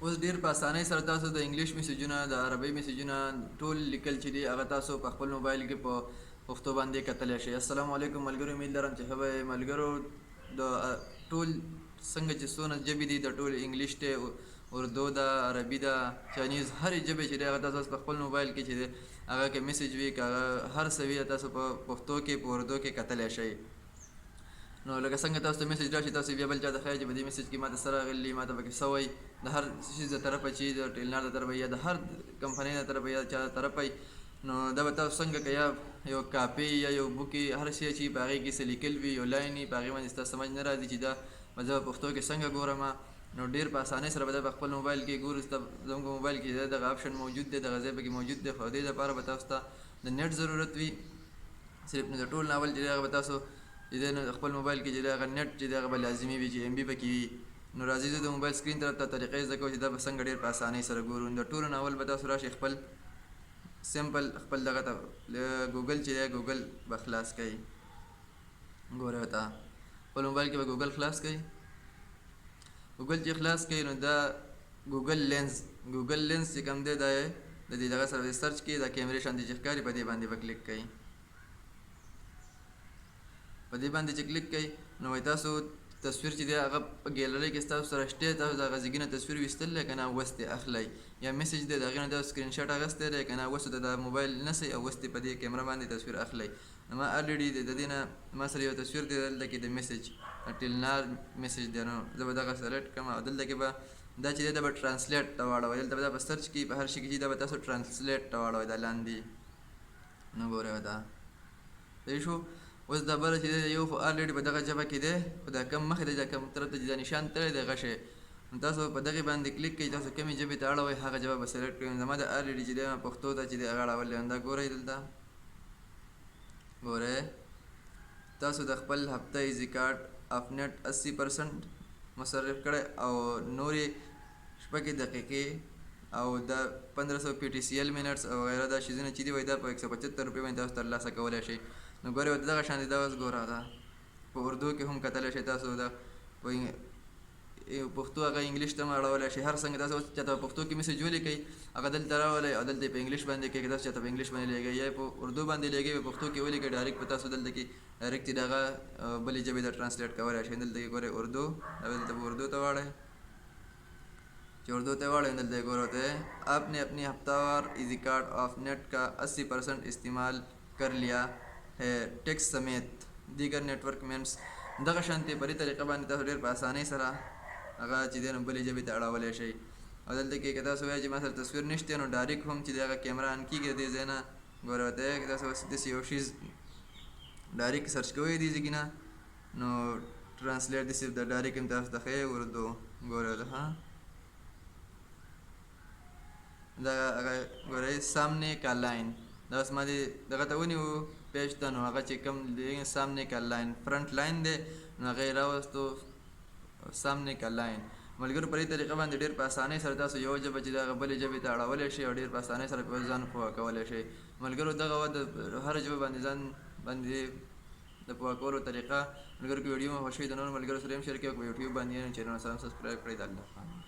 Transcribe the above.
اوس ډیر په اسانۍ سره تاسو د انګلیش میسجونه د عربي میسجونه ټول لیکل چې دي هغه تاسو په خپل موبایل کې په پښتو باندې کتلی شئ. السلام علیکم ملګرو، امید لرم چې ښه به یې. ملګرو د ټول څنګه چې څونه ژبې دي د ټول انګلیش دی، اردو ده، عربي ده، چاینیز، هرې ژبې چې دی هغه تاسو په خپل موبایل کې چې دی هغه کې میسج وي که هغه هر څه وي تاسو په پښتو کې په اردو کې کتلی شئ. نو لکه څنګه تاسو ته میسج راشي تاسو بیا بل چا ته ښایي چې په دې میسج کې ماته څه راغلي، ماته پکې څه وایي، د هر څیز د طرفه چې د ټیلنار د طرفه یا د هر کمپنۍ د طرفه یا چا د طرفه نو دا به تاسو څنګه که یا یو کاپي یا یو بوکي هر شی چې په هغې کې څه لیکل وي یو لاین وي په هغې باندې ستا سمجھ نه راځي چې دا به زه په پښتو کې څنګه ګورم، نو ډېر په اسانۍ سره به دا په خپل موبایل کې ګورو. زموږ په موبایل کې دغه آپشن موجود دی، دغه ځای پکې موجود دی، خو دې لپاره به تاسو ته د نیټ ضرورت وي. صرف نو د ټول ناول چې دی هغه به تاسو چې دی نو خپل موبایل کې چې دی هغه نیټ چې دی هغه به لازمي وي چې ام بي پکې وي. نو راځئ زه د موبایل سکرین طرف ته طریقې زده کوم چې دا به څنګه ډېر په اسانۍ سره ګورو. د ټولو ناول به تاسو راشئ خپل سمپل خپل دغه ته ګوګل چې دی ګوګل به خلاص کوئ. ګورئ ورته خپل موبایل کې به ګوګل خلاص کوئ. ګوګل چې خلاص کوئ نو دا ګوګل لینز چې کوم دی دا یې د دې دغه سره سرچ کړئ، دا کیمرې شانتې چې ښکاري په دې باندې به کلیک کوئ. په دې باندې چې کلیک کوئ نو وایي تاسو تصویر چې دی هغه په ګیلرۍ کې ستاسو سره شته، تاسو د هغه ځګي نه تصویر ویستل دی که نه اوس دې اخلی، یا میسج دی د هغې نه دا سکرین شاټ اخیستی دی که نه اوس د موبایل نسئ او اوس دې په دې کیمره باندې تصویر اخلی. نو ما الریډي د دې نه ما سره یو تصویر دی دلته کې د میسج ټیلنار میسج دی، نو زه به دغه سلیکټ کړم او دلته کې به دا چې دی دا به ټرانسلیټ ته واړوئ. دلته به دا به سرچ کړي په هر شي کې چې دا به تاسو ټرانسلیټ ته واړوئ دا لاندې. نو ګورئ دا صحیح شو. اوس دا بله چې دی یو خو الریډي په دغه ژبه کې دی، خو دا کم مخې دی دا کم طرف ته چې دا نشان تللی دی هغه شی، نو تاسو په دغې باندې کلیک کوئ، تاسو کومې ژبې ته اړوئ هغه ژبه به سلیکټ کړئ. زما د الریډي چې دی پښتو ته چې دی هغه اړولی یم. دا ګورئ دلته ګورئ تاسو د خپل هفته ایزي کارت آف نیټ 80% مصرف کړی او نورې شپږې دقیقې او د 1500 PTCL منټس او غیره دا شیزونه چې دي وایي دا په 175 روپۍ باندې تاسو ترلاسه کولی شئ. نو ګورئ ورته دغه شان دي دا اوس ګوره دا په اردو کې هم کتلی شئ تاسو، دا پښتو هغه انګلیش ته هم اړولی شئ. هر څنګه تاسو چاته په پښتو کې میسج ولیکئ هغه دلته راولئ او دلته یې په انګلیش باندې کښېږدئ. تاسو چاته په انګلیش باندې لیږئ یا په اردو باندې لیږئ په پښتو کې ولیکئ ډایرکټ په تاسو دلته کې ډایرکټ چې د هغه بلې ژبې ته ټرانسلیټ کولی شئ. دلته کې ګورئ اردو، دلته په اردو ته واړئ، چې اردو ته واړئ دلته یې ګوره ته آپ نے اپنی ہفتہ وار ایزی کارڈ آف نیٹ کا 80% استعمال کر لیا ہے ټیکس سمیت دیگر نیټورکمنټس. دغه شانتې په دې طریقه باندې تاسو ډېر په اسانۍ سره هغه چې دی نو بلې ژبې ته اړولی شئ. او دلته کې که تاسو وایئ چې ما سره تصویر نشته نو ډایرکټ هم چې د هغه کیمره آن کېږي د دې ځای نه ګوره ورته که تاسو داسې یو شیز ډایرکټ سرچ کوئ دې ځای کې نه نو ټرانسلیټ داسې د ډایرکټ هم تاسو ته ښیي اردو. ګوره ها دغه هغه ګورئ سامنے کا لائن دا اوس ما دې دغه ته ونیو پیج ته نو هغه چې کوم دی سامنے کا لائن فرنٹ لاین دی نو هغه یې راوستو سامنے کا لاین. ملګرو په دې طریقه باندې ډېر په اسانۍ سره تاسو یو ژبه چې د هغه بلې ژبې ته اړولی شئ او ډېر په اسانۍ سره په ځان پوهه کولی شئ. ملګرو دغه وه د هره ژبه باندې ځان باندې د پوهه کولو طریقه. ملګرو که ویډیو مو خوښ وي د نورو ملګرو سره هم شیر کړئ او په یوټیوب باندې چینل سره سبسکرایب کړئ. د الله